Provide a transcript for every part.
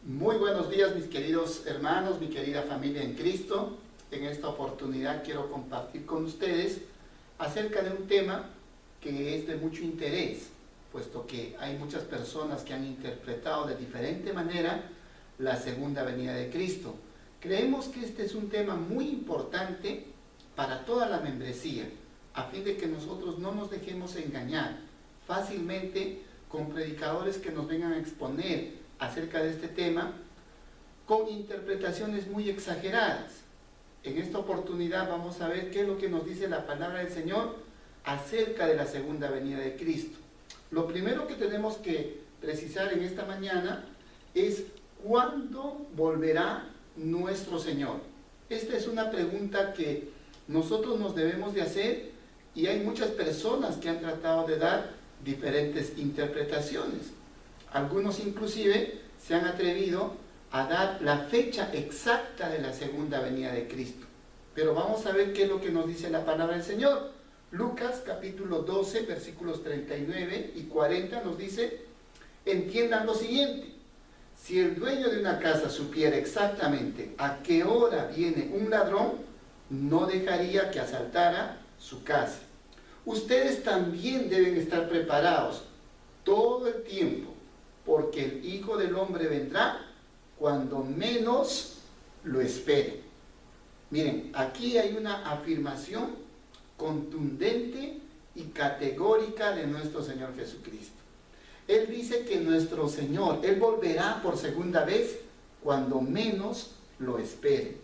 Muy buenos días, mis queridos hermanos, mi querida familia en Cristo. En esta oportunidad quiero compartir con ustedes acerca de un tema que es de mucho interés, puesto que hay muchas personas que han interpretado de diferente manera la segunda venida de Cristo. Creemos que este es un tema muy importante para toda la membresía, a fin de que nosotros no nos dejemos engañar fácilmente con predicadores que nos vengan a exponer acerca de este tema con interpretaciones muy exageradas. En esta oportunidad vamos a ver qué es lo que nos dice la palabra del Señor acerca de la segunda venida de Cristo. Lo primero que tenemos que precisar en esta mañana es ¿cuándo volverá nuestro Señor? Esta es una pregunta que nosotros nos debemos de hacer, y hay muchas personas que han tratado de dar diferentes interpretaciones. Algunos inclusive se han atrevido a dar la fecha exacta de la segunda venida de Cristo. Pero vamos a ver qué es lo que nos dice la palabra del Señor. Lucas capítulo 12, versículos 39 y 40 nos dice: entiendan lo siguiente, si el dueño de una casa supiera exactamente a qué hora viene un ladrón, no dejaría que asaltara su casa. Ustedes también deben estar preparados todo el tiempo, porque el Hijo del Hombre vendrá cuando menos lo espere. Miren, aquí hay una afirmación contundente y categórica de nuestro Señor Jesucristo. Él dice que nuestro Señor, Él volverá por segunda vez cuando menos lo espere.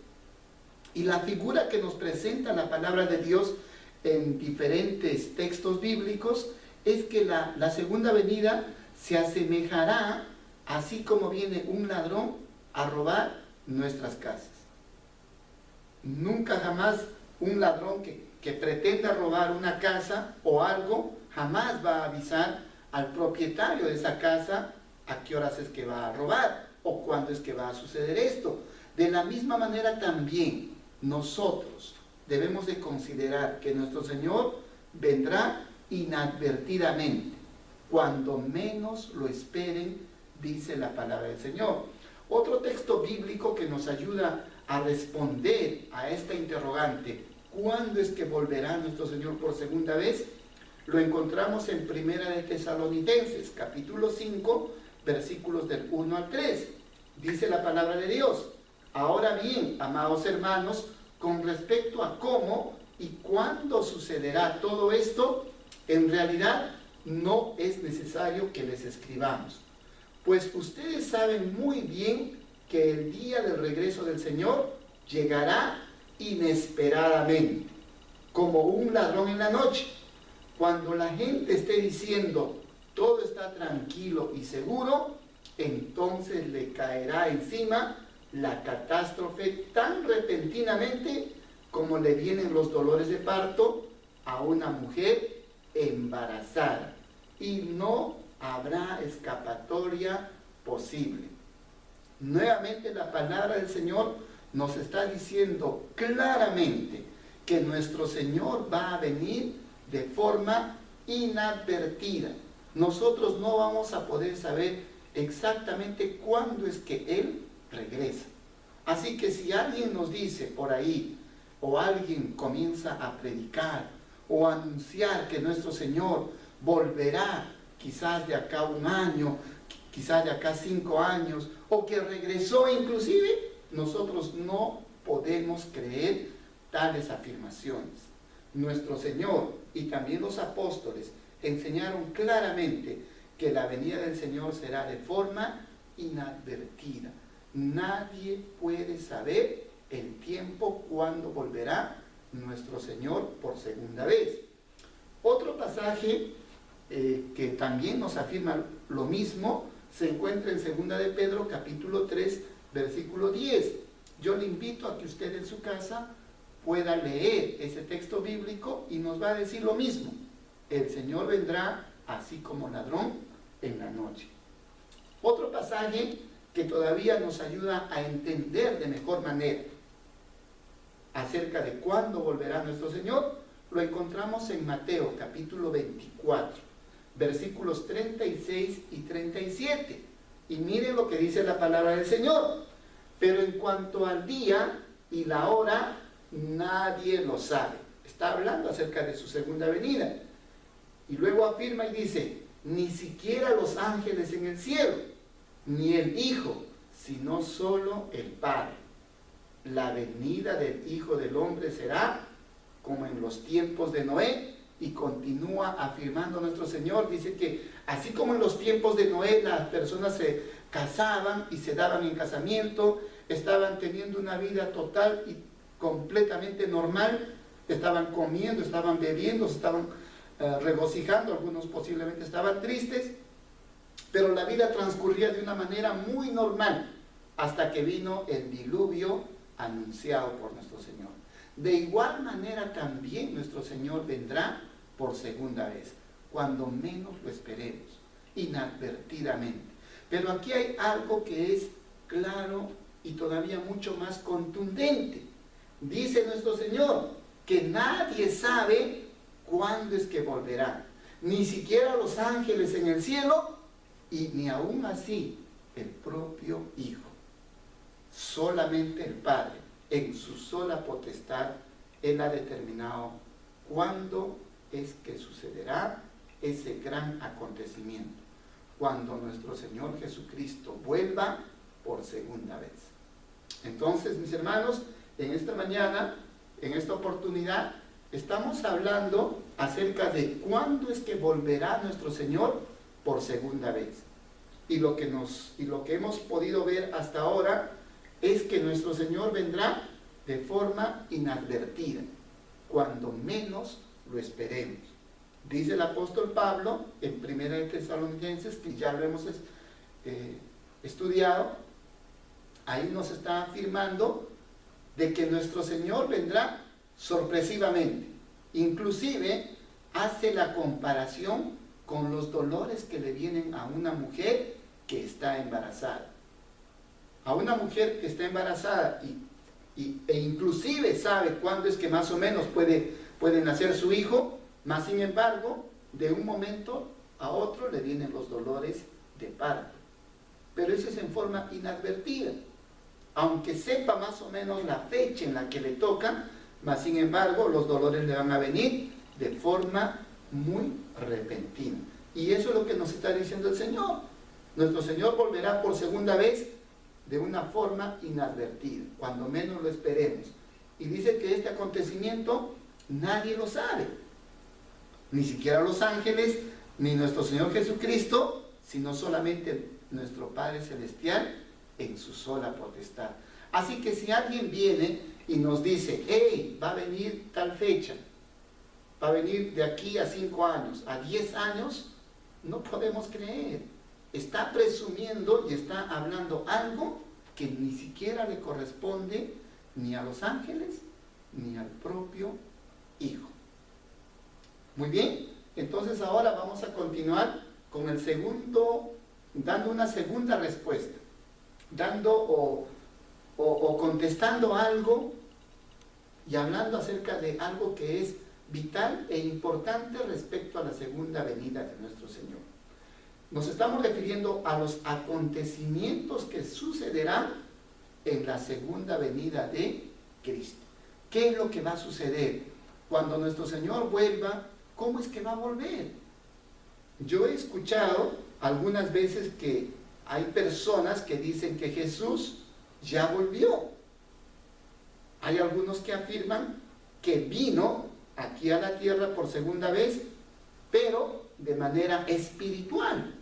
Y la figura que nos presenta la palabra de Dios en diferentes textos bíblicos es que la segunda venida se asemejará, así como viene un ladrón a robar nuestras casas. Nunca jamás un ladrón que pretenda robar una casa o algo, jamás va a avisar al propietario de esa casa a qué horas es que va a robar o cuándo es que va a suceder esto. De la misma manera también nosotros debemos de considerar que nuestro Señor vendrá inadvertidamente, cuando menos lo esperen, dice la palabra del Señor. Otro texto bíblico que nos ayuda a responder a esta interrogante, ¿cuándo es que volverá nuestro Señor por segunda vez?, lo encontramos en Primera de Tesalonicenses, capítulo 5, versículos del 1 al 3. Dice la palabra de Dios: ahora bien, amados hermanos, con respecto a cómo y cuándo sucederá todo esto, en realidad no es necesario que les escribamos, pues ustedes saben muy bien que el día del regreso del Señor llegará inesperadamente, como un ladrón en la noche. Cuando la gente esté diciendo todo está tranquilo y seguro, entonces le caerá encima la catástrofe tan repentinamente como le vienen los dolores de parto a una mujer embarazada, y no habrá escapatoria posible. Nuevamente la palabra del Señor nos está diciendo claramente que nuestro Señor va a venir de forma inadvertida. Nosotros no vamos a poder saber exactamente cuándo es que Él regresa. Así que si alguien nos dice por ahí, o alguien comienza a predicar o a anunciar que nuestro Señor volverá quizás de acá un año, quizás de acá 5 años, o que regresó inclusive, nosotros no podemos creer tales afirmaciones. Nuestro Señor y también los apóstoles enseñaron claramente que la venida del Señor será de forma inadvertida. Nadie puede saber el tiempo cuando volverá nuestro Señor por segunda vez. Otro pasaje que también nos afirma lo mismo se encuentra en 2 de Pedro capítulo 3 versículo 10. Yo le invito a que usted en su casa pueda leer ese texto bíblico y nos va a decir lo mismo: el Señor vendrá así como ladrón en la noche. Otro pasaje que todavía nos ayuda a entender de mejor manera acerca de cuándo volverá nuestro Señor, lo encontramos en Mateo capítulo 24, versículos 36 y 37. Y miren lo que dice la palabra del Señor. Pero en cuanto al día y la hora, nadie lo sabe. Está hablando acerca de su segunda venida. Y luego afirma y dice, ni siquiera los ángeles en el cielo, ni el Hijo, sino solo el Padre. La venida del Hijo del Hombre será como en los tiempos de Noé. Y continúa afirmando nuestro Señor, dice que así como en los tiempos de Noé las personas se casaban y se daban en casamiento, estaban teniendo una vida total y completamente normal, estaban comiendo, estaban bebiendo, se estaban regocijando, algunos posiblemente estaban tristes, pero la vida transcurría de una manera muy normal hasta que vino el diluvio anunciado por nuestro Señor. De igual manera también nuestro Señor vendrá por segunda vez, cuando menos lo esperemos, inadvertidamente. Pero aquí hay algo que es claro y todavía mucho más contundente. Dice nuestro Señor que nadie sabe cuándo es que volverá, ni siquiera los ángeles en el cielo y ni aún así el propio Hijo. Solamente el Padre, en su sola potestad, Él ha determinado cuándo es que sucederá ese gran acontecimiento, cuando nuestro Señor Jesucristo vuelva por segunda vez. Entonces, mis hermanos, en esta mañana, en esta oportunidad, estamos hablando acerca de cuándo es que volverá nuestro Señor por segunda vez. Y lo que hemos podido ver hasta ahora es que nuestro Señor vendrá de forma inadvertida, cuando menos lo esperemos. Dice el apóstol Pablo en 1 Tesalonicenses, que ya lo hemos estudiado, ahí nos está afirmando de que nuestro Señor vendrá sorpresivamente. Inclusive hace la comparación con los dolores que le vienen a una mujer que está embarazada. A una mujer que está embarazada e inclusive sabe cuándo es que más o menos puede nacer su hijo, mas sin embargo, de un momento a otro le vienen los dolores de parto. Pero eso es en forma inadvertida. Aunque sepa más o menos la fecha en la que le toca, mas sin embargo los dolores le van a venir de forma muy repentina. Y eso es lo que nos está diciendo el Señor. Nuestro Señor volverá por segunda vez de una forma inadvertida, cuando menos lo esperemos. Y dice que este acontecimiento nadie lo sabe, ni siquiera los ángeles, ni nuestro Señor Jesucristo, sino solamente nuestro Padre Celestial en su sola potestad. Así que si alguien viene y nos dice, hey, va a venir tal fecha, va a venir de aquí a 5 años, a 10 años, no podemos creer. Está presumiendo y está hablando algo que ni siquiera le corresponde ni a los ángeles ni al propio Hijo. Muy bien, entonces ahora vamos a continuar con el segundo, dando una segunda respuesta, dando o contestando algo y hablando acerca de algo que es vital e importante respecto a la segunda venida de nuestro Señor. Nos estamos refiriendo a los acontecimientos que sucederán en la segunda venida de Cristo. ¿Qué es lo que va a suceder? Cuando nuestro Señor vuelva, ¿cómo es que va a volver? Yo he escuchado algunas veces que hay personas que dicen que Jesús ya volvió. Hay algunos que afirman que vino aquí a la tierra por segunda vez, pero de manera espiritual.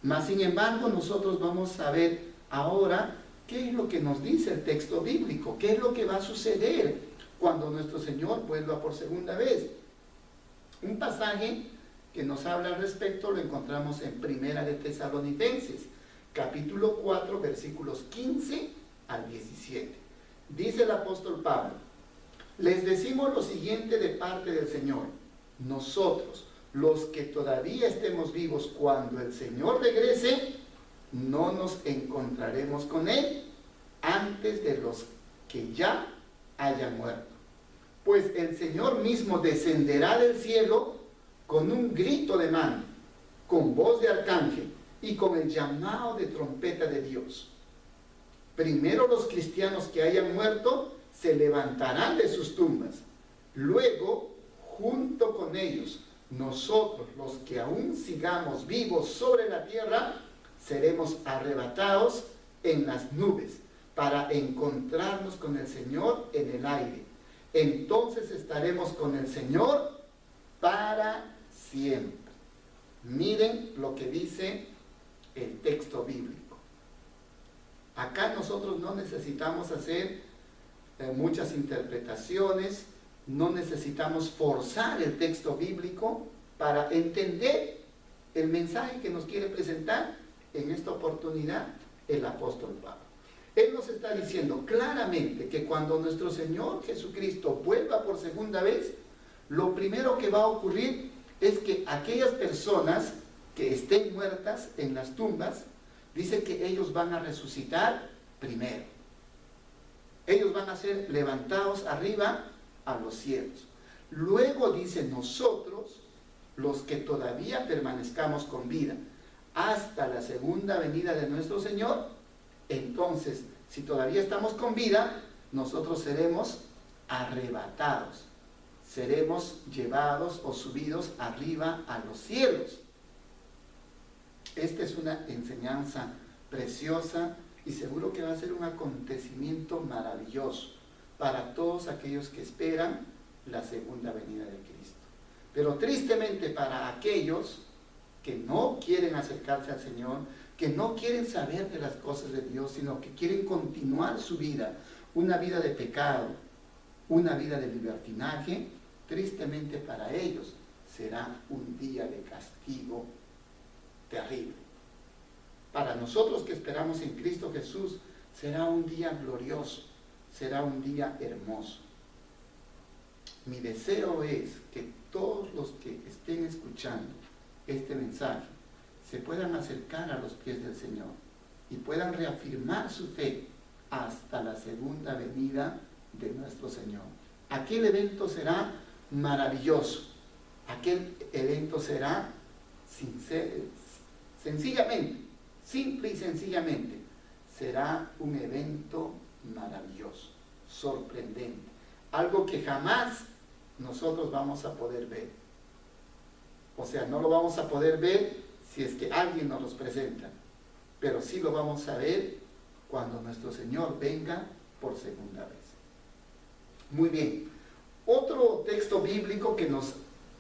Mas sin embargo, nosotros vamos a ver ahora qué es lo que nos dice el texto bíblico, qué es lo que va a suceder cuando nuestro Señor vuelva por segunda vez. Un pasaje que nos habla al respecto lo encontramos en 1 Tesalonicenses, capítulo 4, versículos 15 al 17. Dice el apóstol Pablo: les decimos lo siguiente de parte del Señor: nosotros, los que todavía estemos vivos cuando el Señor regrese, no nos encontraremos con Él antes de los que ya hayan muerto. Pues el Señor mismo descenderá del cielo con un grito de mando, con voz de arcángel, y con el llamado de trompeta de Dios. Primero los cristianos que hayan muerto se levantarán de sus tumbas. Luego, junto con ellos, nosotros, los que aún sigamos vivos sobre la tierra, seremos arrebatados en las nubes para encontrarnos con el Señor en el aire. Entonces estaremos con el Señor para siempre. Miren lo que dice el texto bíblico. Acá nosotros no necesitamos hacer muchas interpretaciones, no necesitamos forzar el texto bíblico para entender el mensaje que nos quiere presentar en esta oportunidad el apóstol Pablo. Él nos está diciendo claramente que cuando nuestro Señor Jesucristo vuelva por segunda vez, lo primero que va a ocurrir es que aquellas personas que estén muertas en las tumbas, dice que ellos van a resucitar primero. Ellos van a ser levantados arriba a los cielos. Luego dice nosotros, los que todavía permanezcamos con vida, hasta la segunda venida de nuestro Señor, entonces, si todavía estamos con vida, nosotros seremos arrebatados, seremos llevados o subidos arriba a los cielos. Esta es una enseñanza preciosa y seguro que va a ser un acontecimiento maravilloso para todos aquellos que esperan la segunda venida de Cristo. Pero tristemente para aquellos que no quieren acercarse al Señor, que no quieren saber de las cosas de Dios, sino que quieren continuar su vida, una vida de pecado, una vida de libertinaje, tristemente para ellos será un día de castigo terrible. Para nosotros que esperamos en Cristo Jesús, será un día glorioso, será un día hermoso. Mi deseo es que todos los que estén escuchando este mensaje se puedan acercar a los pies del Señor y puedan reafirmar su fe hasta la segunda venida de nuestro Señor. Aquel evento será maravilloso, aquel evento será sencillamente, simple y sencillamente, será un evento maravilloso, sorprendente, algo que jamás nosotros vamos a poder ver. O sea, no lo vamos a poder ver si es que alguien nos los presenta, pero sí lo vamos a ver cuando nuestro Señor venga por segunda vez. Muy bien, otro texto bíblico que nos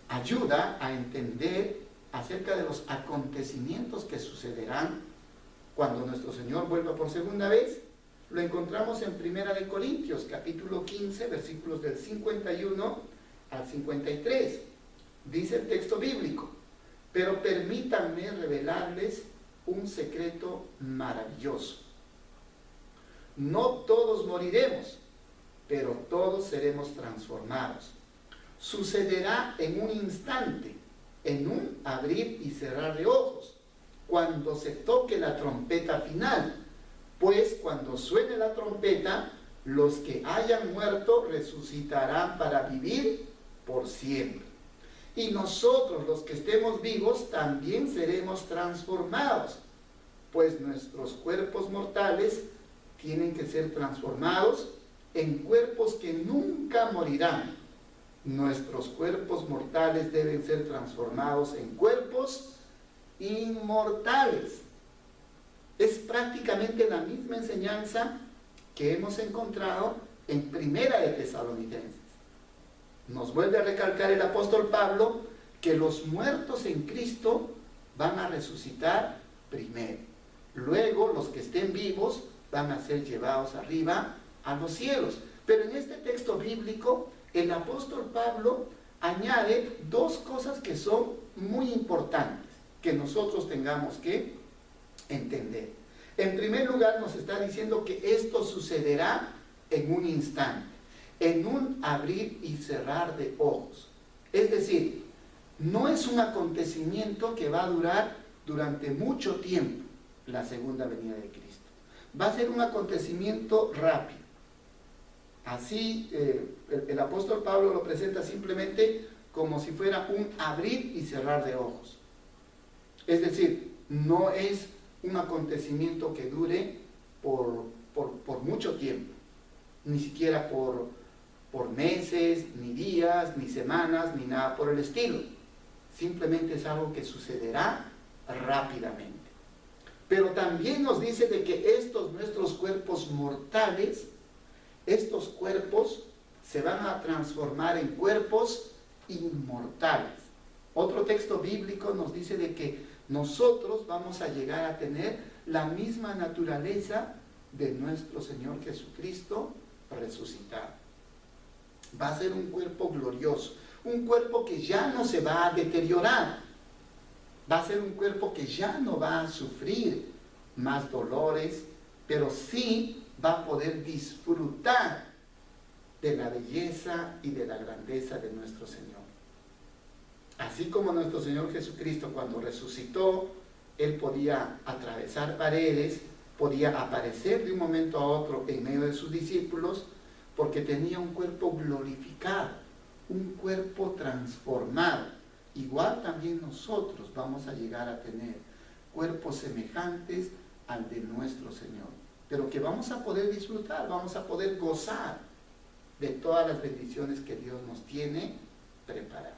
ayuda a entender acerca de los acontecimientos que sucederán cuando nuestro Señor vuelva por segunda vez, lo encontramos en 1 Corintios, capítulo 15, versículos del 51 al 53. Dice el texto bíblico: pero permítanme revelarles un secreto maravilloso. No todos moriremos, pero todos seremos transformados. Sucederá en un instante, en un abrir y cerrar de ojos, cuando se toque la trompeta final. Pues cuando suene la trompeta, los que hayan muerto resucitarán para vivir por siempre. Y nosotros, los que estemos vivos, también seremos transformados, pues nuestros cuerpos mortales tienen que ser transformados en cuerpos que nunca morirán. Nuestros cuerpos mortales deben ser transformados en cuerpos inmortales. Es prácticamente la misma enseñanza que hemos encontrado en Primera de Tesalonicenses. Nos vuelve a recalcar el apóstol Pablo que los muertos en Cristo van a resucitar primero. Luego los que estén vivos van a ser llevados arriba a los cielos. Pero en este texto bíblico el apóstol Pablo añade dos cosas que son muy importantes que nosotros tengamos que entender. En primer lugar, nos está diciendo que esto sucederá en un instante, en un abrir y cerrar de ojos. Es decir, no es un acontecimiento que va a durar durante mucho tiempo la segunda venida de Cristo. Va a ser un acontecimiento rápido. Así el apóstol Pablo lo presenta simplemente como si fuera un abrir y cerrar de ojos. Es decir, no es un acontecimiento que dure por mucho tiempo, ni siquiera por meses, ni días, ni semanas, ni nada por el estilo. Simplemente es algo que sucederá rápidamente. Pero también nos dice de que estos nuestros cuerpos mortales, estos cuerpos se van a transformar en cuerpos inmortales. Otro texto bíblico nos dice de que nosotros vamos a llegar a tener la misma naturaleza de nuestro Señor Jesucristo resucitado. Va a ser un cuerpo glorioso, un cuerpo que ya no se va a deteriorar. Va a ser un cuerpo que ya no va a sufrir más dolores, pero sí va a poder disfrutar de la belleza y de la grandeza de nuestro Señor. Así como nuestro Señor Jesucristo cuando resucitó, Él podía atravesar paredes, podía aparecer de un momento a otro en medio de sus discípulos, porque tenía un cuerpo glorificado, un cuerpo transformado. Igual también nosotros vamos a llegar a tener cuerpos semejantes al de nuestro Señor, pero que vamos a poder disfrutar, vamos a poder gozar de todas las bendiciones que Dios nos tiene preparadas.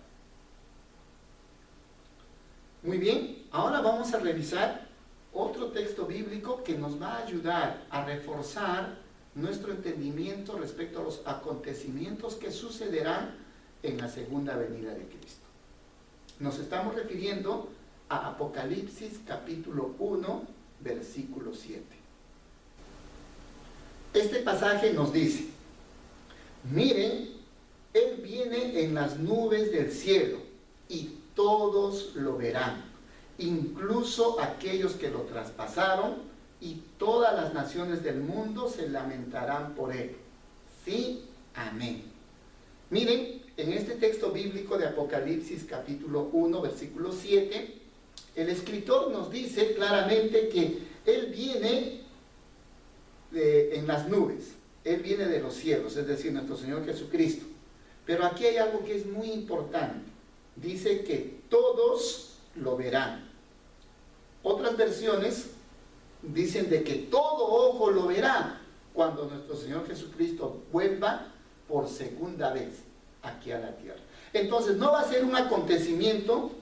Muy bien, ahora vamos a revisar otro texto bíblico que nos va a ayudar a reforzar nuestro entendimiento respecto a los acontecimientos que sucederán en la segunda venida de Cristo. Nos estamos refiriendo a Apocalipsis capítulo 1, versículo 7. Este pasaje nos dice: miren, Él viene en las nubes del cielo y todos lo verán, incluso aquellos que lo traspasaron, y todas las naciones del mundo se lamentarán por Él. Sí, amén. Miren, en este texto bíblico de Apocalipsis capítulo 1, versículo 7, el escritor nos dice claramente que Él viene en las nubes, Él viene de los cielos, es decir, nuestro Señor Jesucristo. Pero aquí hay algo que es muy importante. Dice que todos lo verán. Otras versiones dicen de que todo ojo lo verá cuando nuestro Señor Jesucristo vuelva por segunda vez aquí a la tierra. Entonces no va a ser un acontecimiento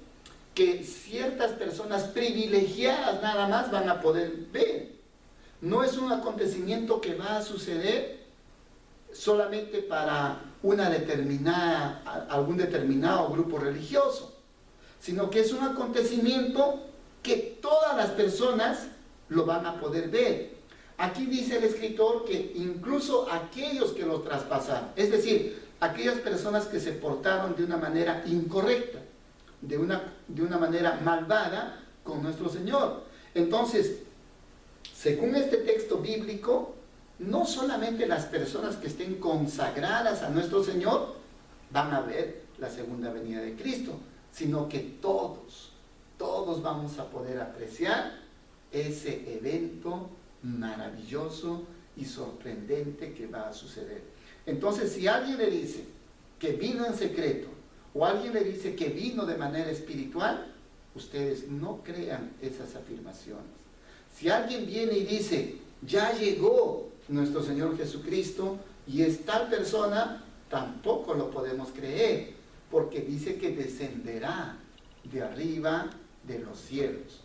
que ciertas personas privilegiadas nada más van a poder ver. No es un acontecimiento que va a suceder solamente para algún determinado grupo religioso, sino que es un acontecimiento que todas las personas lo van a poder ver. Aquí dice el escritor que incluso aquellos que lo traspasaron, es decir, aquellas personas que se portaron de una manera incorrecta, de una manera malvada con nuestro Señor. Entonces, según este texto bíblico, no solamente las personas que estén consagradas a nuestro Señor van a ver la segunda venida de Cristo, sino que todos vamos a poder apreciar ese evento maravilloso y sorprendente que va a suceder. Entonces, si alguien le dice que vino en secreto, o alguien le dice que vino de manera espiritual, ustedes no crean esas afirmaciones. Si alguien viene y dice, ya llegó nuestro Señor Jesucristo y es tal persona, tampoco lo podemos creer, porque dice que descenderá de arriba de los cielos.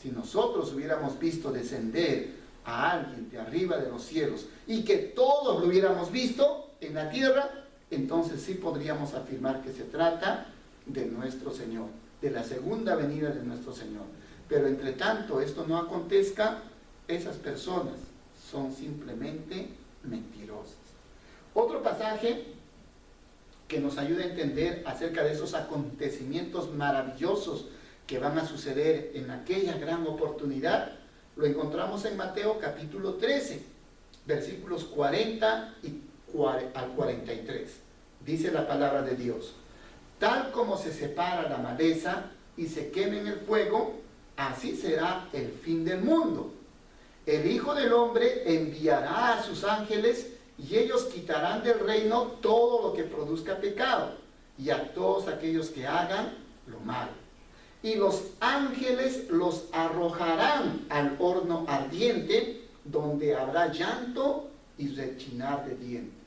Si nosotros hubiéramos visto descender a alguien de arriba de los cielos y que todos lo hubiéramos visto en la tierra, entonces sí podríamos afirmar que se trata de nuestro Señor, de la segunda venida de nuestro Señor. Pero entre tanto esto no acontezca, esas personas son simplemente mentirosas. Otro pasaje que nos ayuda a entender acerca de esos acontecimientos maravillosos que van a suceder en aquella gran oportunidad, lo encontramos en Mateo capítulo 13, versículos 40 al 43. Dice la palabra de Dios: tal como se separa la maleza y se quema en el fuego, así será el fin del mundo. El Hijo del Hombre enviará a sus ángeles y ellos quitarán del reino todo lo que produzca pecado y a todos aquellos que hagan lo malo. y los ángeles los arrojarán al horno ardiente, donde habrá llanto y rechinar de dientes.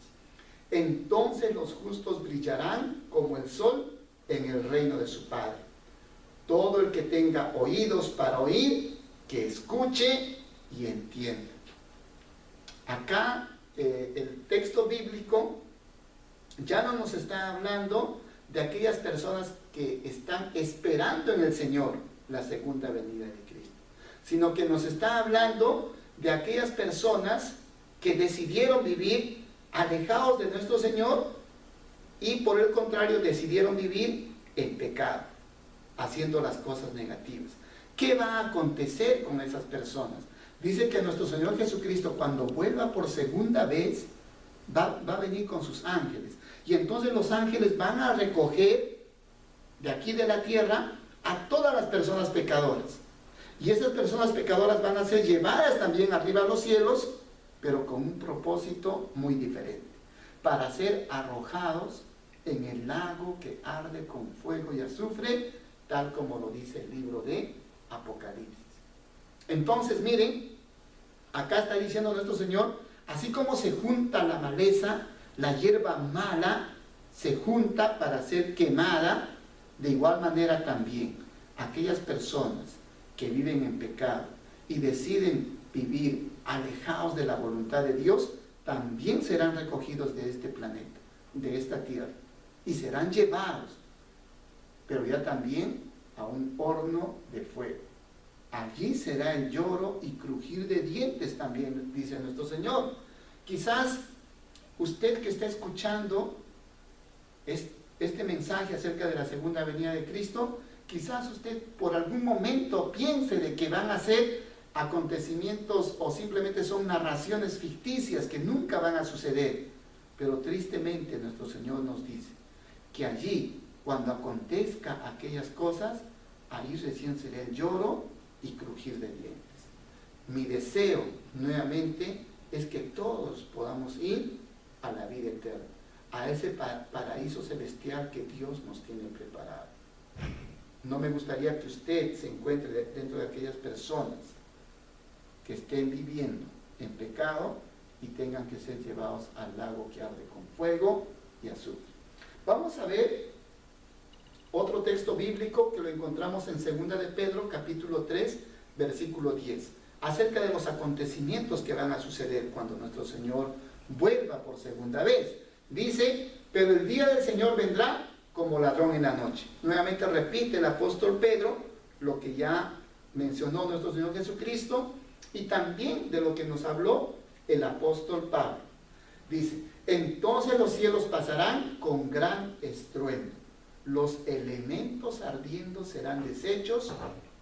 Entonces los justos brillarán como el sol en el reino de su Padre. Todo el que tenga oídos para oír, que escuche y entienda. Acá el texto bíblico ya no nos está hablando de aquellas personas que están esperando en el Señor la segunda venida de Cristo, sino que nos está hablando de aquellas personas que decidieron vivir alejados de nuestro Señor y por el contrario decidieron vivir en pecado, haciendo las cosas negativas. ¿Qué va a acontecer con esas personas? Dice que nuestro Señor Jesucristo, cuando vuelva por segunda vez, va a venir con sus ángeles. Y entonces los ángeles van a recoger de aquí de la tierra a todas las personas pecadoras. Y esas personas pecadoras van a ser llevadas también arriba a los cielos, pero con un propósito muy diferente, para ser arrojados en el lago que arde con fuego y azufre, tal como lo dice el libro de Apocalipsis. Entonces, miren, acá está diciendo nuestro Señor, así como se junta la maleza, la hierba mala se junta para ser quemada, de igual manera también aquellas personas que viven en pecado y deciden vivir alejados de la voluntad de Dios, también serán recogidos de este planeta, de esta tierra, y serán llevados, pero ya también a un horno de fuego. Allí será el lloro y crujir de dientes también, dice nuestro Señor. Quizás usted que está escuchando este mensaje acerca de la segunda venida de Cristo, quizás usted por algún momento piense de que van a ser acontecimientos o simplemente son narraciones ficticias que nunca van a suceder. Pero tristemente nuestro Señor nos dice que allí, cuando acontezca aquellas cosas, ahí recién será el lloro y crujir de dientes. Mi deseo, nuevamente, es que todos podamos ir a la vida eterna, a ese paraíso celestial que Dios nos tiene preparado. No me gustaría que usted se encuentre dentro de aquellas personas que estén viviendo en pecado y tengan que ser llevados al lago que arde con fuego y azufre. Vamos a ver otro texto bíblico que lo encontramos en 2 de Pedro, capítulo 3, versículo 10, acerca de los acontecimientos que van a suceder cuando nuestro Señor vuelva por segunda vez. Dice, pero el día del Señor vendrá como ladrón en la noche. Nuevamente repite el apóstol Pedro lo que ya mencionó nuestro Señor Jesucristo y también de lo que nos habló el apóstol Pablo. Dice, entonces los cielos pasarán con gran estruendo, los elementos ardiendo serán deshechos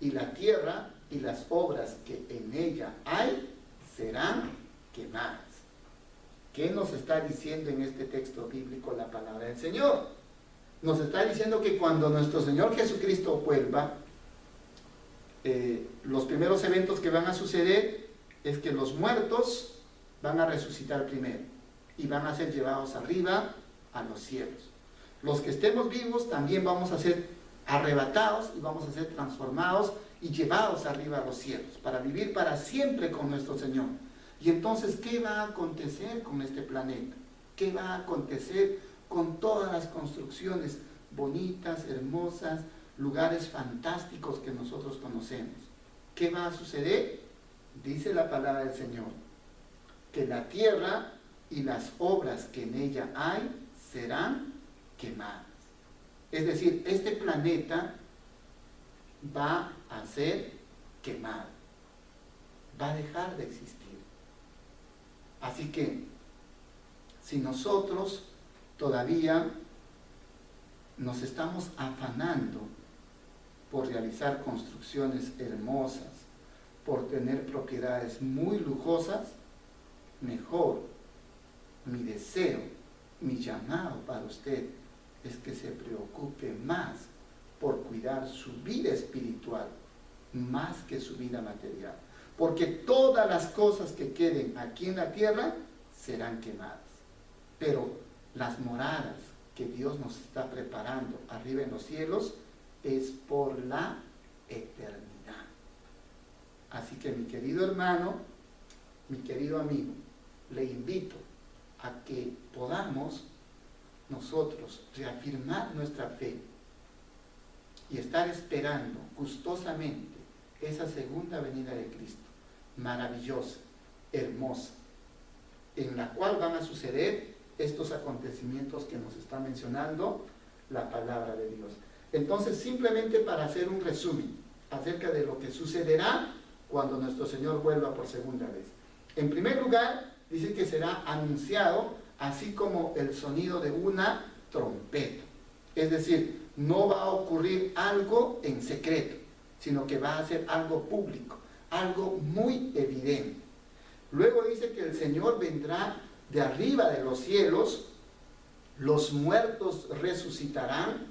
y la tierra y las obras que en ella hay serán quemadas. ¿Qué nos está diciendo en este texto bíblico la palabra del Señor? Nos está diciendo que cuando nuestro Señor Jesucristo vuelva, los primeros eventos que van a suceder es que los muertos van a resucitar primero y van a ser llevados arriba a los cielos. Los que estemos vivos también vamos a ser arrebatados y vamos a ser transformados y llevados arriba a los cielos para vivir para siempre con nuestro Señor. Y entonces, ¿qué va a acontecer con este planeta? ¿Qué va a acontecer con todas las construcciones bonitas, hermosas, lugares fantásticos que nosotros conocemos? ¿Qué va a suceder? Dice la palabra del Señor, que la tierra y las obras que en ella hay serán quemadas. Es decir, este planeta va a ser quemado, va a dejar de existir. Así que, si nosotros todavía nos estamos afanando por realizar construcciones hermosas, por tener propiedades muy lujosas, mejor, mi deseo, mi llamado para usted es que se preocupe más por cuidar su vida espiritual, más que su vida material. Porque todas las cosas que queden aquí en la tierra serán quemadas. Pero las moradas que Dios nos está preparando arriba en los cielos, es por la eternidad. Así que mi querido hermano, mi querido amigo, le invito a que podamos nosotros reafirmar nuestra fe y estar esperando gustosamente esa segunda venida de Cristo, maravillosa, hermosa, en la cual van a suceder estos acontecimientos que nos está mencionando la palabra de Dios. Entonces, simplemente para hacer un resumen acerca de lo que sucederá cuando nuestro Señor vuelva por segunda vez. En primer lugar, dice que será anunciado así como el sonido de una trompeta. Es decir, no va a ocurrir algo en secreto, sino que va a ser algo público, algo muy evidente. Luego dice que el Señor vendrá de arriba de los cielos, los muertos resucitarán,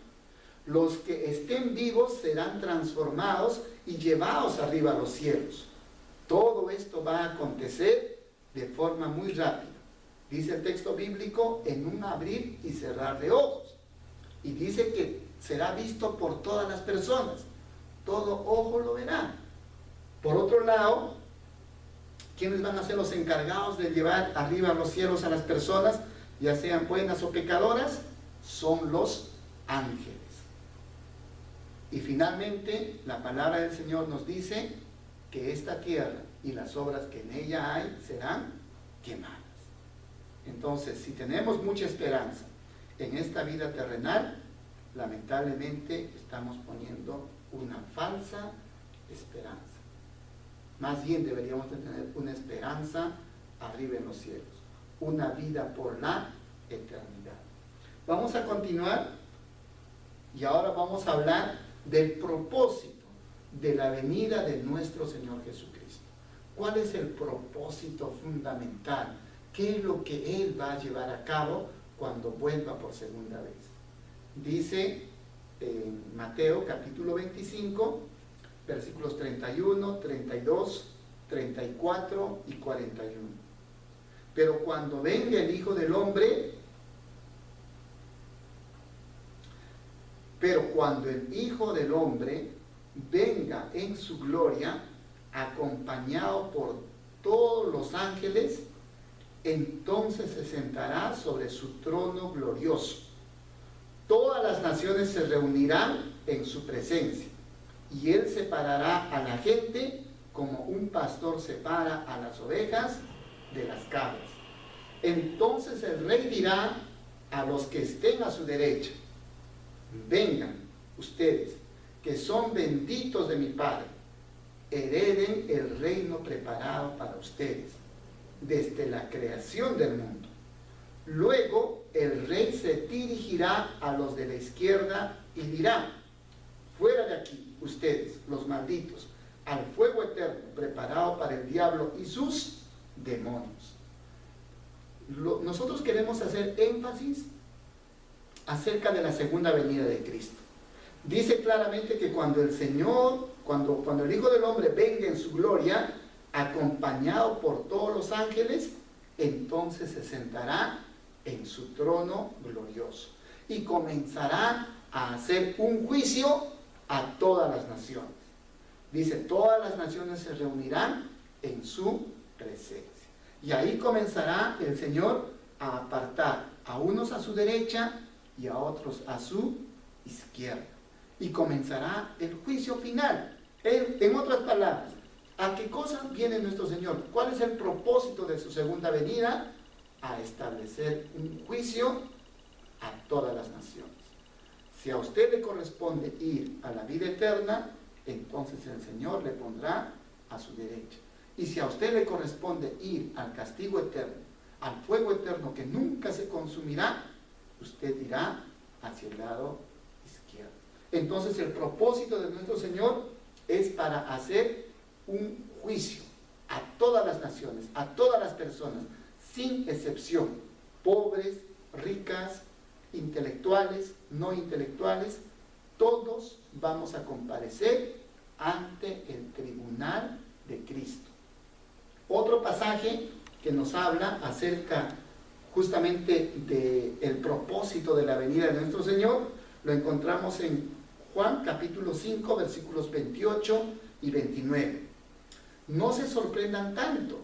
los que estén vivos serán transformados y llevados arriba a los cielos. Todo esto va a acontecer de forma muy rápida. Dice el texto bíblico, en un abrir y cerrar de ojos. Y dice que será visto por todas las personas. Todo ojo lo verá. Por otro lado, ¿quiénes van a ser los encargados de llevar arriba a los cielos a las personas, ya sean buenas o pecadoras? Son los ángeles. Y finalmente, la palabra del Señor nos dice que esta tierra y las obras que en ella hay serán quemadas. Entonces, si tenemos mucha esperanza en esta vida terrenal, lamentablemente estamos poniendo una falsa esperanza. Más bien deberíamos de tener una esperanza arriba en los cielos, una vida por la eternidad. Vamos a continuar y ahora vamos a hablar del propósito de la venida de nuestro Señor Jesucristo. ¿Cuál es el propósito fundamental? ¿Qué es lo que Él va a llevar a cabo cuando vuelva por segunda vez? Dice en Mateo capítulo 25, versículos 31, 32, 34 y 41. Pero cuando venga el Hijo del Hombre, venga en su gloria, acompañado por todos los ángeles, entonces se sentará sobre su trono glorioso. Todas las naciones se reunirán en su presencia, y Él separará a la gente como un pastor separa a las ovejas de las cabras. Entonces el Rey dirá a los que estén a su derecha: vengan ustedes, que son benditos de mi Padre, hereden el reino preparado para ustedes desde la creación del mundo. Luego el Rey se dirigirá a los de la izquierda y dirá: fuera de aquí, ustedes, los malditos, al fuego eterno preparado para el diablo y sus demonios. Nosotros queremos hacer énfasis acerca de la segunda venida de Cristo. Dice claramente que cuando el Señor, cuando el Hijo del Hombre venga en su gloria, acompañado por todos los ángeles, entonces se sentará en su trono glorioso y comenzará a hacer un juicio a todas las naciones. Dice, todas las naciones se reunirán en su presencia. Y ahí comenzará el Señor a apartar a unos a su derecha y a otros a su izquierda. Y comenzará el juicio final. En otras palabras, ¿a qué cosa viene nuestro Señor? ¿Cuál es el propósito de su segunda venida? A establecer un juicio a todas las naciones. Si a usted le corresponde ir a la vida eterna, entonces el Señor le pondrá a su derecha. Y si a usted le corresponde ir al castigo eterno, al fuego eterno que nunca se consumirá, usted irá hacia el lado izquierdo. Entonces el propósito de nuestro Señor es para hacer un juicio a todas las naciones, a todas las personas, sin excepción, pobres, ricas, intelectuales, no intelectuales, todos vamos a comparecer ante el tribunal de Cristo. Otro pasaje que nos habla acerca justamente del propósito de la venida de nuestro Señor, lo encontramos en Juan capítulo 5, versículos 28 y 29. No se sorprendan tanto.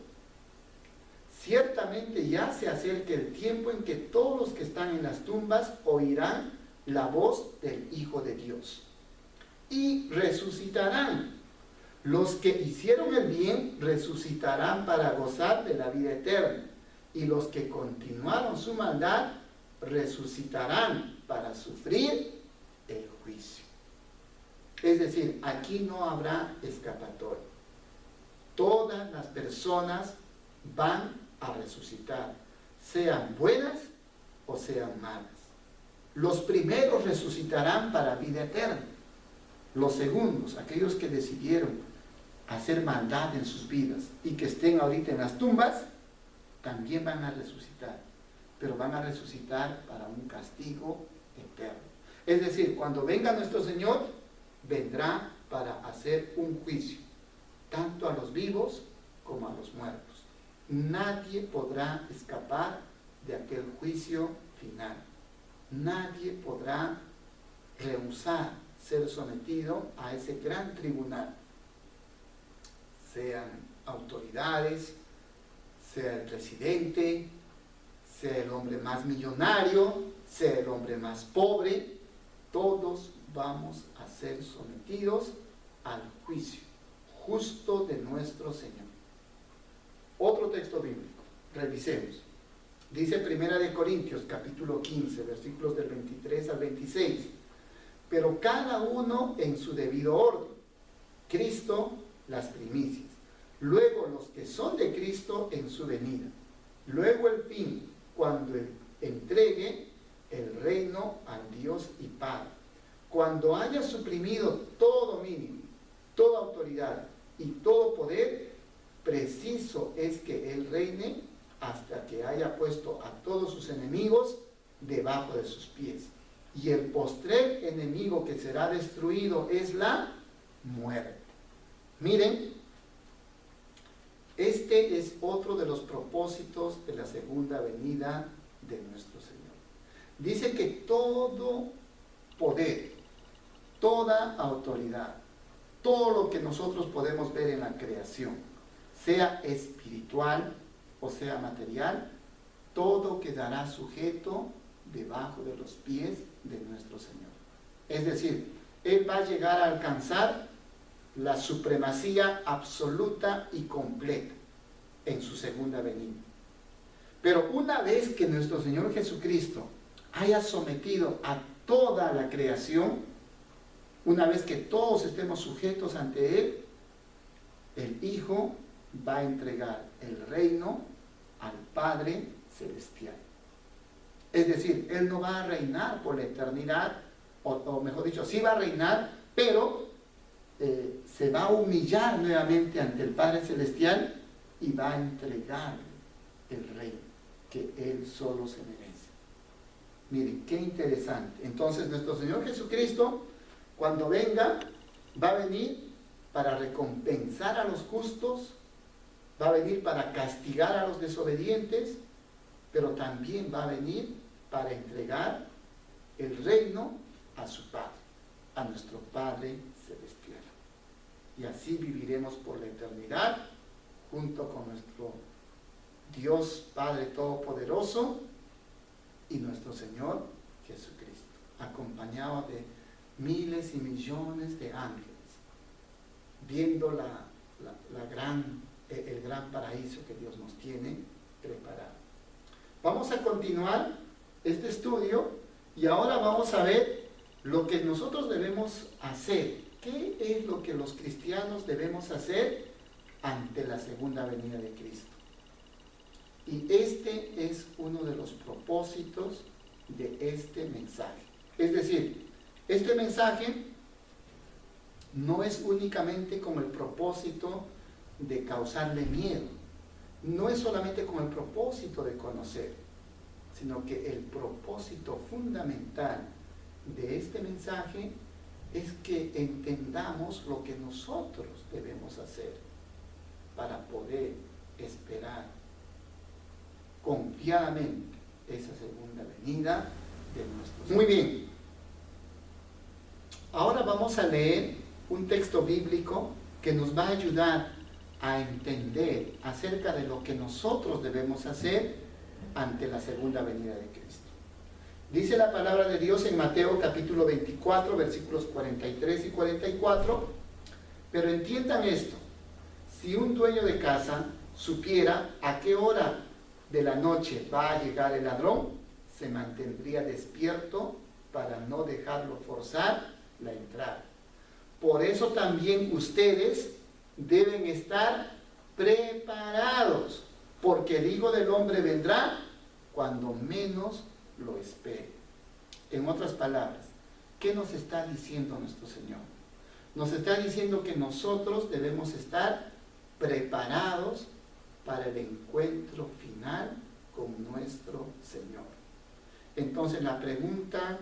Ciertamente ya se acerca el tiempo en que todos los que están en las tumbas oirán la voz del Hijo de Dios. Y resucitarán. Los que hicieron el bien resucitarán para gozar de la vida eterna. Y los que continuaron su maldad resucitarán para sufrir el juicio. Es decir, aquí no habrá escapatoria. Todas las personas van a resucitar, sean buenas o sean malas. Los primeros resucitarán para vida eterna. Los segundos, aquellos que decidieron hacer maldad en sus vidas y que estén ahorita en las tumbas, también van a resucitar, pero van a resucitar para un castigo eterno. Es decir, cuando venga nuestro Señor, vendrá para hacer un juicio, tanto a los vivos como a los muertos. Nadie podrá escapar de aquel juicio final. Nadie podrá rehusar ser sometido a ese gran tribunal. Sean autoridades, sea el presidente, sea el hombre más millonario, sea el hombre más pobre, todos vamos a ser sometidos al juicio justo de nuestro Señor. Otro texto bíblico, revisemos. Dice 1 Corintios capítulo 15, versículos del 23 al 26. Pero cada uno en su debido orden. Cristo las primicias. Luego los que son de Cristo en su venida. Luego el fin, cuando Él entregue el reino al Dios y Padre. Cuando haya suprimido todo dominio, toda autoridad y todo poder, preciso es que Él reine hasta que haya puesto a todos sus enemigos debajo de sus pies. Y el postrer enemigo que será destruido es la muerte. Miren, este es otro de los propósitos de la segunda venida de nuestro Señor. Dice que todo poder, toda autoridad, todo lo que nosotros podemos ver en la creación, sea espiritual o sea material, todo quedará sujeto debajo de los pies de nuestro Señor. Es decir, Él va a llegar a alcanzar la supremacía absoluta y completa en su segunda venida. Pero una vez que nuestro Señor Jesucristo haya sometido a toda la creación, una vez que todos estemos sujetos ante Él, el Hijo va a entregar el reino al Padre Celestial. Es decir, Él no va a reinar por la eternidad, o mejor dicho, sí va a reinar, pero se va a humillar nuevamente ante el Padre Celestial y va a entregar el reino que Él solo se merece. Miren, qué interesante. Entonces nuestro Señor Jesucristo, cuando venga, va a venir para recompensar a los justos, va a venir para castigar a los desobedientes, pero también va a venir para entregar el reino a su Padre, a nuestro Padre Celestial. Y así viviremos por la eternidad, junto con nuestro Dios Padre Todopoderoso y nuestro Señor Jesucristo, acompañado de miles y millones de ángeles, viendo el gran paraíso que Dios nos tiene preparado. Vamos a continuar este estudio y ahora vamos a ver lo que nosotros debemos hacer. ¿Qué es lo que los cristianos debemos hacer ante la segunda venida de Cristo? Y este es uno de los propósitos de este mensaje. Es decir, este mensaje no es únicamente con el propósito de causarle miedo, no es solamente con el propósito de conocer, sino que el propósito fundamental de este mensaje es que entendamos lo que nosotros debemos hacer para poder esperar confiadamente esa segunda venida de nuestro Señor. Muy bien. Ahora vamos a leer un texto bíblico que nos va a ayudar a entender acerca de lo que nosotros debemos hacer ante la segunda venida de Cristo. Dice la palabra de Dios en Mateo capítulo 24, versículos 43 y 44, pero entiendan esto, si un dueño de casa supiera a qué hora de la noche va a llegar el ladrón, se mantendría despierto para no dejarlo forzar la entrada. Por eso también ustedes deben estar preparados, porque el Hijo del Hombre vendrá cuando menos lo espere. En otras palabras, ¿qué nos está diciendo nuestro Señor? Nos está diciendo que nosotros debemos estar preparados para el encuentro final con nuestro Señor. Entonces la pregunta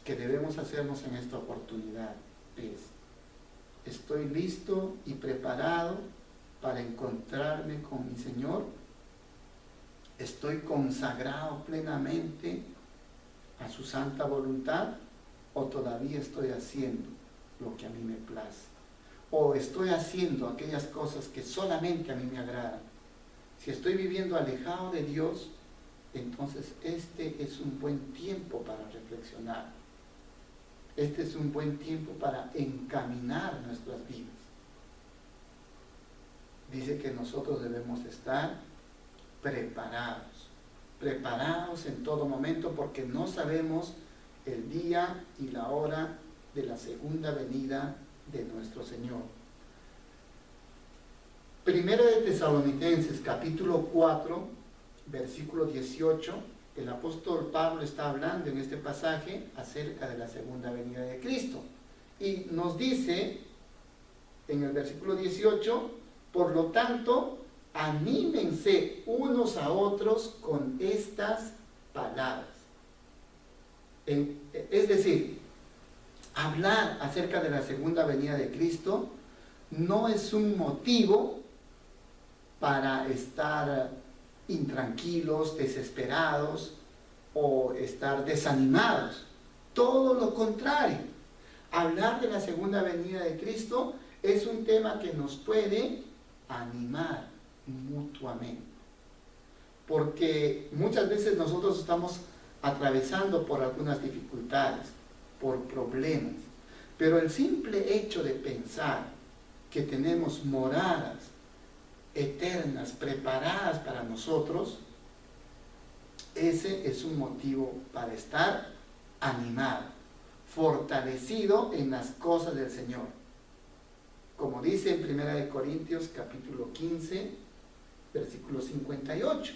que debemos hacernos en esta oportunidad es: ¿estoy listo y preparado para encontrarme con mi Señor? ¿Estoy consagrado plenamente a su santa voluntad? ¿O todavía estoy haciendo lo que a mí me place? ¿O estoy haciendo aquellas cosas que solamente a mí me agradan? Si estoy viviendo alejado de Dios, entonces este es un buen tiempo para reflexionar. Este es un buen tiempo para encaminar nuestras vidas. Dice que nosotros debemos estar preparados en todo momento, porque no sabemos el día y la hora de la segunda venida de nuestro Señor. Primera de Tesalonicenses, capítulo 4, versículo 18, el apóstol Pablo está hablando en este pasaje acerca de la segunda venida de Cristo. Y nos dice en el versículo 18, por lo tanto, anímense unos a otros con estas palabras. Es decir, hablar acerca de la segunda venida de Cristo no es un motivo para estar intranquilos, desesperados o estar desanimados. Todo lo contrario. Hablar de la segunda venida de Cristo es un tema que nos puede animar mutuamente. Porque muchas veces nosotros estamos atravesando por algunas dificultades, por problemas, pero el simple hecho de pensar que tenemos moradas eternas preparadas para nosotros, ese es un motivo para estar animado, fortalecido en las cosas del Señor. Como dice en 1 Corintios capítulo 15, versículo 58.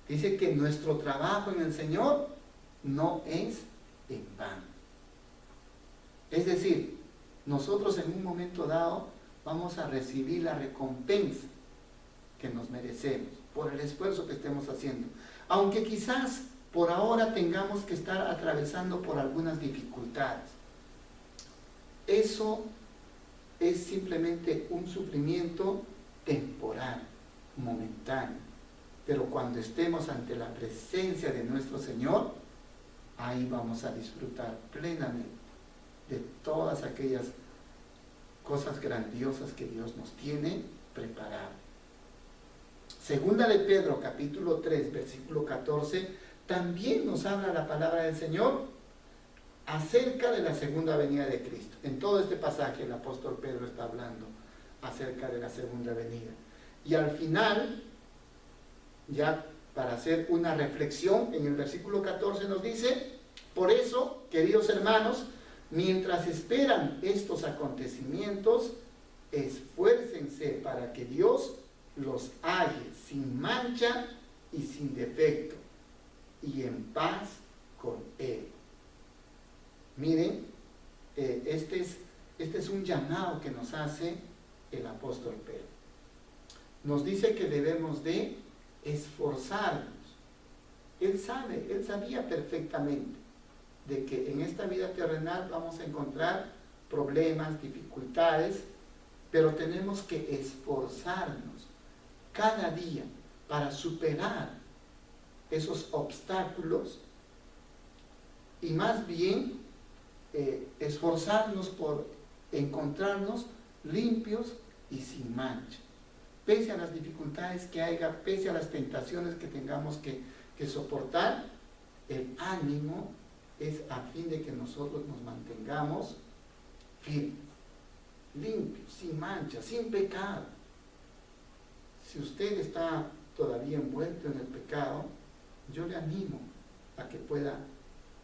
Dice que nuestro trabajo en el Señor no es en vano. Es decir, nosotros en un momento dado vamos a recibir la recompensa que nos merecemos por el esfuerzo que estemos haciendo. Aunque quizás por ahora tengamos que estar atravesando por algunas dificultades. Eso es simplemente un sufrimiento temporal, momentáneo. Pero cuando estemos ante la presencia de nuestro Señor, ahí vamos a disfrutar plenamente de todas aquellas cosas grandiosas que Dios nos tiene preparado. Segunda de Pedro, capítulo 3, versículo 14, también nos habla la palabra del Señor acerca de la segunda venida de Cristo. En todo este pasaje el apóstol Pedro está hablando acerca de la segunda venida. Y al final, ya para hacer una reflexión, en el versículo 14 nos dice: por eso, queridos hermanos, mientras esperan estos acontecimientos, esfuércense para que Dios los halle sin mancha y sin defecto, y en paz con Él. Miren, este es un llamado que nos hace el apóstol Pedro. Nos dice que debemos de esforzarnos. Él sabía perfectamente de que en esta vida terrenal vamos a encontrar problemas, dificultades, pero tenemos que esforzarnos cada día para superar esos obstáculos y más bien esforzarnos por encontrarnos limpios y sin mancha. Pese a las dificultades que haya, pese a las tentaciones que tengamos que soportar, el ánimo es a fin de que nosotros nos mantengamos firmes, limpios, sin mancha, sin pecado. Si usted está todavía envuelto en el pecado, yo le animo a que pueda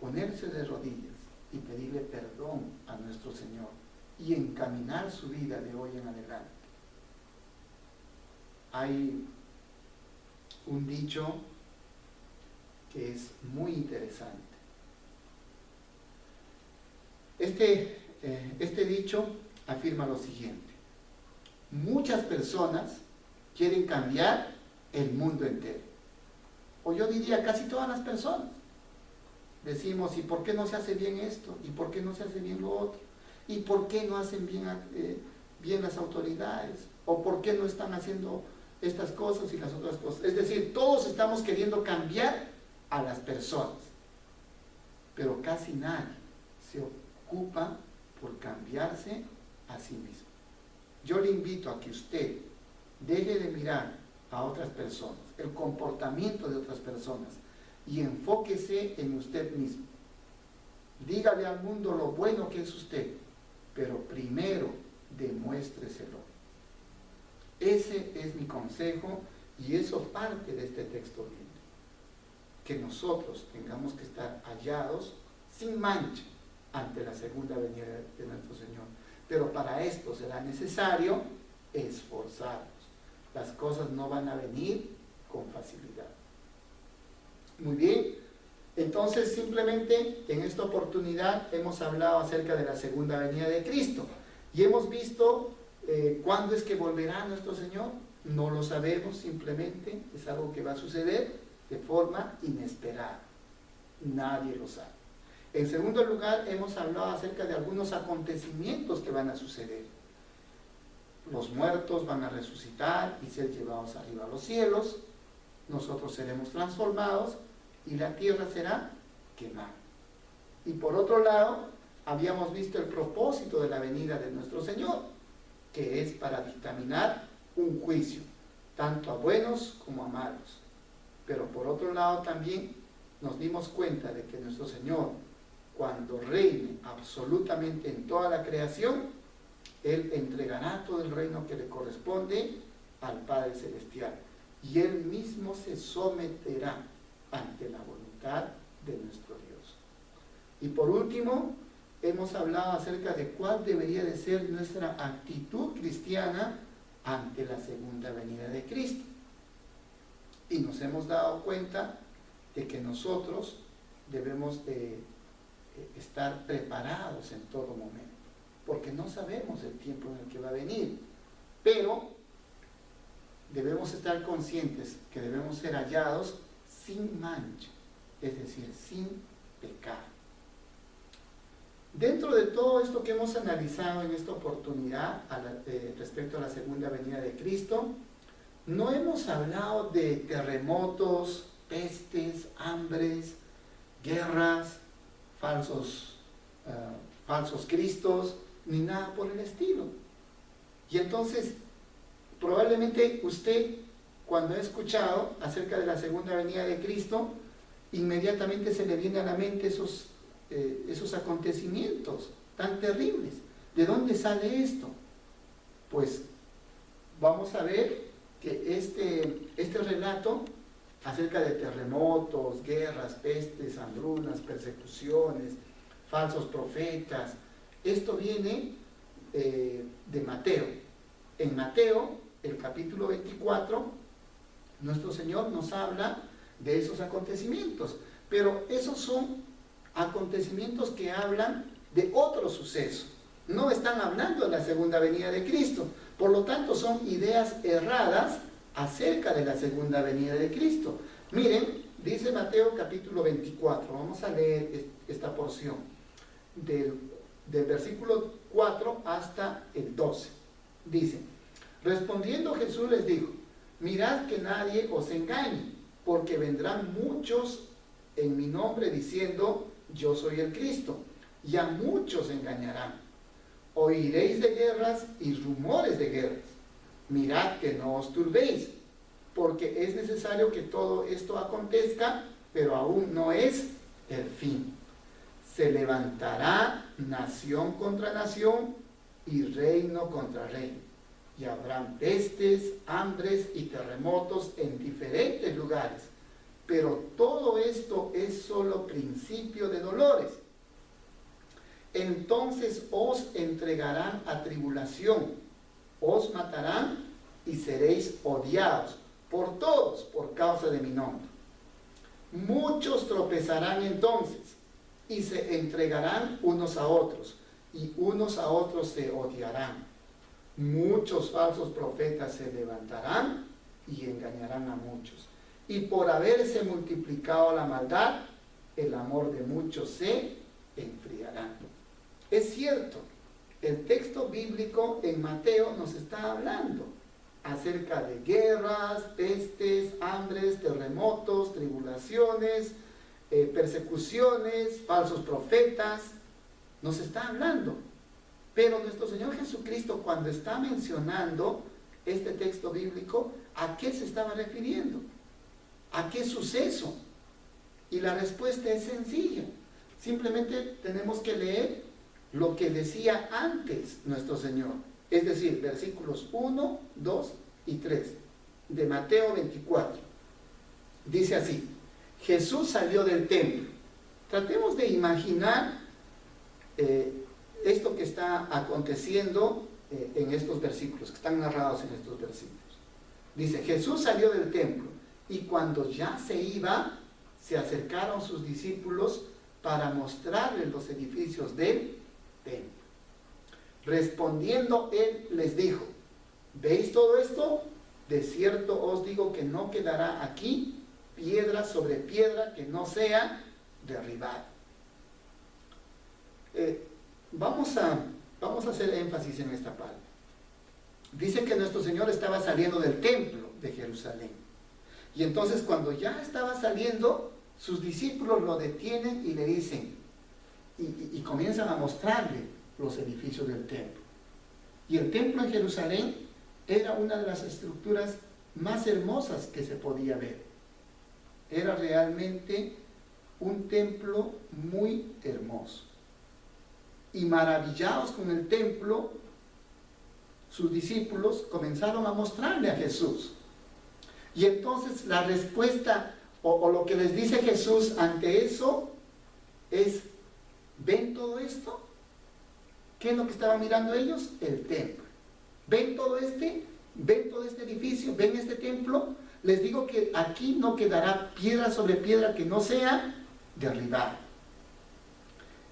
ponerse de rodillas y pedirle perdón a nuestro Señor y encaminar su vida de hoy en adelante. Hay un dicho que es muy interesante. Este dicho afirma lo siguiente: muchas personas quieren cambiar el mundo entero. O yo diría casi todas las personas. Decimos, ¿y por qué no se hace bien esto? ¿Y por qué no se hace bien lo otro? ¿Y por qué no hacen bien las autoridades? ¿O por qué no están haciendo estas cosas y las otras cosas? Es decir, todos estamos queriendo cambiar a las personas, pero casi nadie se ocupa por cambiarse a sí mismo. Yo le invito a que usted deje de mirar a otras personas, el comportamiento de otras personas, y enfóquese en usted mismo. Dígale al mundo lo bueno que es usted, pero primero demuéstreselo. Ese es mi consejo, y eso parte de este texto bíblico. Que nosotros tengamos que estar hallados sin mancha ante la segunda venida de nuestro Señor. Pero para esto será necesario esforzarnos. Las cosas no van a venir con facilidad. Muy bien, entonces simplemente en esta oportunidad hemos hablado acerca de la segunda venida de Cristo y hemos visto cuándo es que volverá nuestro Señor. No lo sabemos, simplemente es algo que va a suceder de forma inesperada. Nadie lo sabe. En segundo lugar, hemos hablado acerca de algunos acontecimientos que van a suceder. Los muertos van a resucitar y ser llevados arriba a los cielos. Nosotros seremos transformados y la tierra será quemada. Y por otro lado, habíamos visto el propósito de la venida de nuestro Señor, que es para dictaminar un juicio, tanto a buenos como a malos. Pero por otro lado también nos dimos cuenta de que nuestro Señor, cuando reine absolutamente en toda la creación, Él entregará todo el reino que le corresponde al Padre Celestial. Y Él mismo se someterá ante la voluntad de nuestro Dios. Y por último, hemos hablado acerca de cuál debería de ser nuestra actitud cristiana ante la segunda venida de Cristo. Y nos hemos dado cuenta de que nosotros debemos de estar preparados en todo momento, porque no sabemos el tiempo en el que va a venir, pero debemos estar conscientes que debemos ser hallados sin mancha, es decir, sin pecado. Dentro de todo esto que hemos analizado en esta oportunidad respecto a la segunda venida de Cristo, no hemos hablado de terremotos, pestes, hambres, guerras, falsos cristos, ni nada por el estilo. Y entonces, probablemente usted, cuando ha escuchado acerca de la segunda venida de Cristo, inmediatamente se le viene a la mente esos acontecimientos tan terribles. ¿De dónde sale esto? Pues vamos a ver que este relato acerca de terremotos, guerras, pestes, hambrunas, persecuciones, falsos profetas, esto viene de Mateo. En Mateo, el capítulo 24, nuestro Señor nos habla de esos acontecimientos, pero esos son acontecimientos que hablan de otro suceso, no están hablando de la segunda venida de Cristo, por lo tanto son ideas erradas acerca de la segunda venida de Cristo. Miren, dice Mateo capítulo 24, vamos a leer esta porción, del versículo 4 hasta el 12. Dice: respondiendo Jesús les dijo: mirad que nadie os engañe, porque vendrán muchos en mi nombre diciendo: yo soy el Cristo, y a muchos engañarán. Oiréis de guerras y rumores de guerras. Mirad que no os turbéis, porque es necesario que todo esto acontezca, pero aún no es el fin. Se levantará nación contra nación y reino contra reino, y habrán pestes, hambres y terremotos en diferentes lugares. Pero todo esto es solo principio de dolores. Entonces os entregarán a tribulación, os matarán y seréis odiados por todos por causa de mi nombre. Muchos tropezarán entonces y se entregarán unos a otros, y unos a otros se odiarán. Muchos falsos profetas se levantarán y engañarán a muchos. Y por haberse multiplicado la maldad, el amor de muchos se enfriará. Es cierto, el texto bíblico en Mateo nos está hablando acerca de guerras, pestes, hambres, terremotos, tribulaciones, persecuciones, falsos profetas. Nos está hablando. Pero nuestro Señor Jesucristo, cuando está mencionando este texto bíblico, ¿a qué se estaba refiriendo? ¿A qué suceso? Y la respuesta es sencilla. Simplemente tenemos que leer lo que decía antes nuestro Señor. Es decir, versículos 1, 2 y 3 de Mateo 24. Dice así: Jesús salió del templo. Tratemos de imaginar esto que está aconteciendo en estos versículos, que están narrados en estos versículos. Dice: Jesús salió del templo, y cuando ya se iba, se acercaron sus discípulos para mostrarles los edificios del templo. Respondiendo él les dijo: ¿veis todo esto? De cierto os digo que no quedará aquí piedra sobre piedra que no sea derribada. Vamos a hacer énfasis en esta parte. Dice que nuestro Señor estaba saliendo del templo de Jerusalén. Y entonces cuando ya estaba saliendo, sus discípulos lo detienen y le dicen, y comienzan a mostrarle los edificios del templo. Y el templo en Jerusalén era una de las estructuras más hermosas que se podía ver. Era realmente un templo muy hermoso. Y maravillados con el templo, sus discípulos comenzaron a mostrarle a Jesús. Y entonces la respuesta o lo que les dice Jesús ante eso es: ¿ven todo esto? ¿Qué es lo que estaban mirando ellos? El templo. ¿Ven todo este? ¿Ven todo este edificio? ¿Ven este templo? Les digo que aquí no quedará piedra sobre piedra que no sea derribada.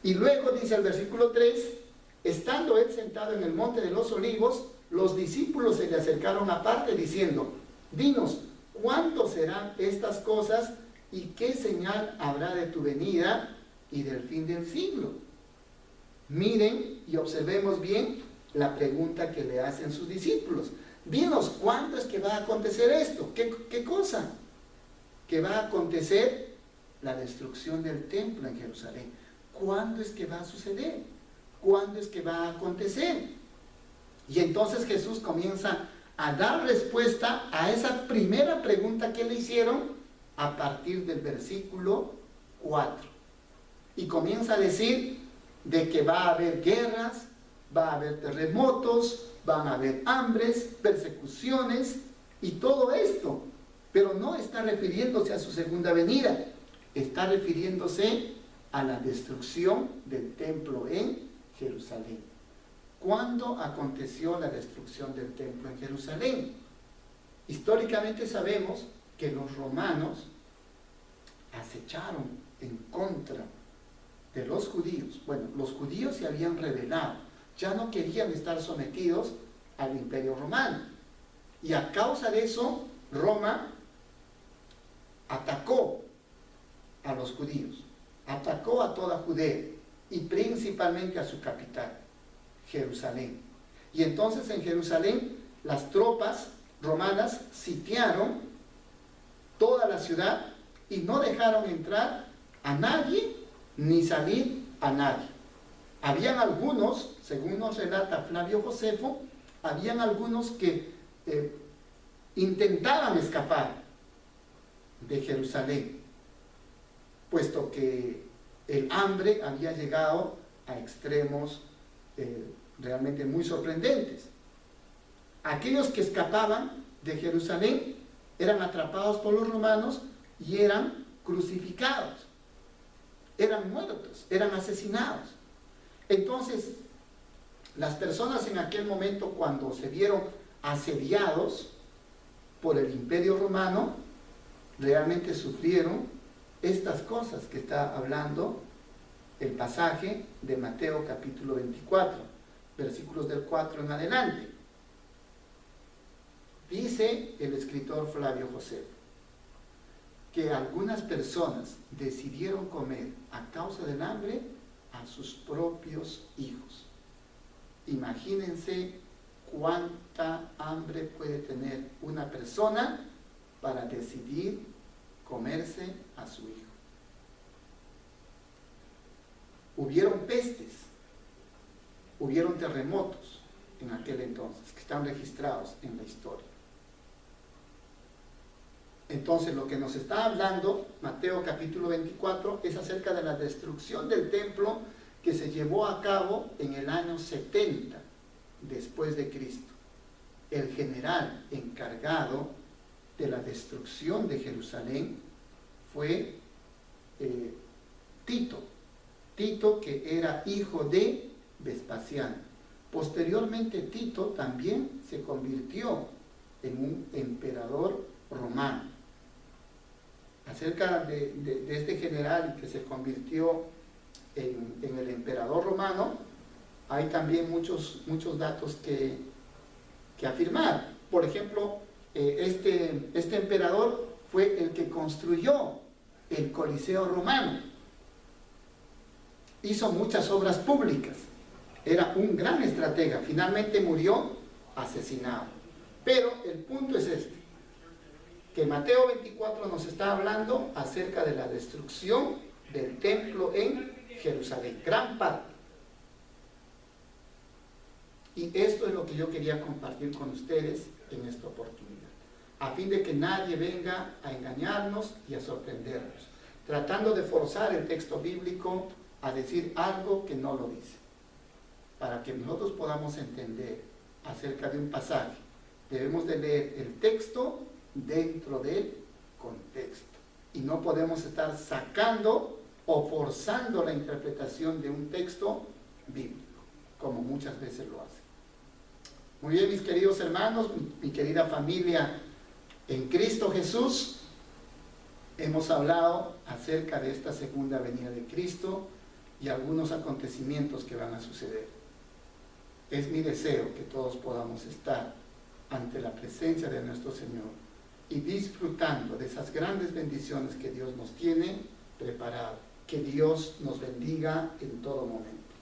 Y luego dice el versículo 3, estando él sentado en el monte de los olivos, los discípulos se le acercaron aparte diciendo: dinos, ¿cuándo serán estas cosas y qué señal habrá de tu venida y del fin del siglo? Miren y observemos bien la pregunta que le hacen sus discípulos. Dinos, ¿cuándo es que va a acontecer esto? ¿Qué cosa? Que va a acontecer la destrucción del templo en Jerusalén. ¿Cuándo es que va a suceder? ¿Cuándo es que va a acontecer? Y entonces Jesús comienza a dar respuesta a esa primera pregunta que le hicieron a partir del versículo 4. Y comienza a decir de que va a haber guerras, va a haber terremotos, van a haber hambres, persecuciones y todo esto. Pero no está refiriéndose a su segunda venida, está refiriéndose a la destrucción del templo en Jerusalén. ¿Cuándo aconteció la destrucción del templo en Jerusalén? Históricamente sabemos que los romanos acecharon en contra de los judíos. Bueno, los judíos se habían rebelado, ya no querían estar sometidos al imperio romano. Y a causa de eso, Roma atacó a los judíos, atacó a toda Judea y principalmente a su capital, Jerusalén. Y entonces en Jerusalén las tropas romanas sitiaron toda la ciudad y no dejaron entrar a nadie ni salir a nadie. Habían algunos, según nos relata Flavio Josefo, habían algunos que intentaban escapar de Jerusalén, puesto que el hambre había llegado a extremos realmente muy sorprendentes. Aquellos que escapaban de Jerusalén eran atrapados por los romanos y eran crucificados, eran muertos, eran asesinados. Entonces, las personas en aquel momento, cuando se vieron asediados por el Imperio Romano, realmente sufrieron estas cosas que está hablando el pasaje de Mateo capítulo 24, versículos del 4 en adelante. Dice el escritor Flavio Josefo que algunas personas decidieron comer a causa del hambre a sus propios hijos. Imagínense cuánta hambre puede tener una persona para decidir comerse a su hijo. Hubieron pestes, hubieron terremotos en aquel entonces, que están registrados en la historia. Entonces, lo que nos está hablando Mateo capítulo 24 es acerca de la destrucción del templo que se llevó a cabo en el año 70 después de Cristo. El general encargado de la destrucción de Jerusalén fue Tito. Tito, que era hijo de Vespasiano. Posteriormente, Tito también se convirtió en un emperador romano. Acerca de este general que se convirtió en el emperador romano, hay también muchos datos que afirmar. Por ejemplo, este emperador fue el que construyó el Coliseo romano. Hizo muchas obras públicas. Era un gran estratega. Finalmente murió asesinado. Pero el punto es este, que Mateo 24 nos está hablando acerca de la destrucción del templo en Jerusalén, gran parte. Y esto es lo que yo quería compartir con ustedes en esta oportunidad, a fin de que nadie venga a engañarnos y a sorprendernos, tratando de forzar el texto bíblico a decir algo que no lo dice. Para que nosotros podamos entender acerca de un pasaje, debemos de leer el texto dentro del contexto, y no podemos estar sacando o forzando la interpretación de un texto bíblico, como muchas veces lo hacen. Muy bien, mis queridos hermanos, mi querida familia en Cristo Jesús, hemos hablado acerca de esta segunda venida de Cristo y algunos acontecimientos que van a suceder. Es mi deseo que todos podamos estar ante la presencia de nuestro Señor y disfrutando de esas grandes bendiciones que Dios nos tiene preparado. Que Dios nos bendiga en todo momento.